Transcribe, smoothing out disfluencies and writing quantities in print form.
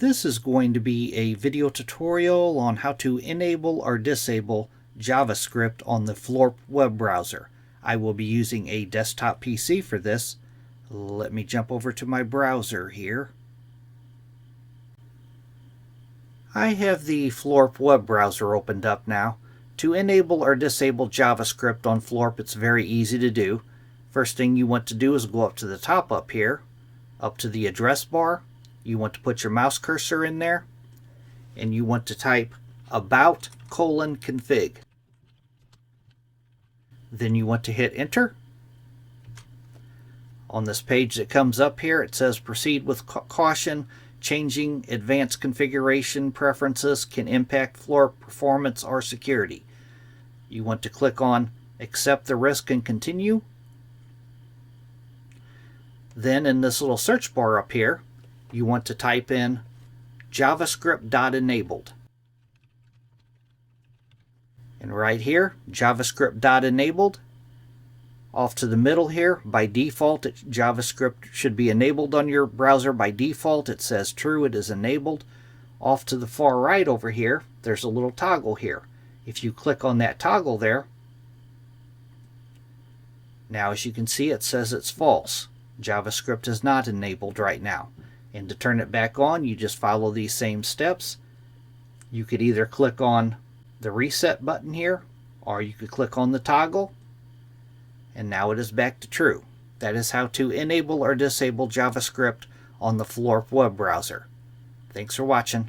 This is going to be a video tutorial on how to enable or disable JavaScript on the Floorp web browser. I will be using a desktop PC for this. Let me jump over to my browser here. I have the Floorp web browser opened up now. To enable or disable JavaScript on Floorp, it's very easy to do. First thing you want to do is go up to the top up here, up to the address bar. You want to put your mouse cursor in there, and you want to type about:config. Then you want to hit enter. On this page that comes up here, it says proceed with caution. Changing advanced configuration preferences can impact Floorp performance or security. You want to click on accept the risk and continue. Then in this little search bar up here, you want to type in javascript.enabled. And right here, javascript.enabled. Off to the middle here, by default, JavaScript should be enabled on your browser. By default, it says true, it is enabled. Off to the far right over here, there's a little toggle here. If you click on that toggle there, now as you can see, it says it's false. JavaScript is not enabled right now. And to turn it back on, you just follow these same steps. You could either click on the reset button here, or you could click on the toggle, and now it is back to true. That is how to enable or disable JavaScript on the Floorp web browser. Thanks for watching.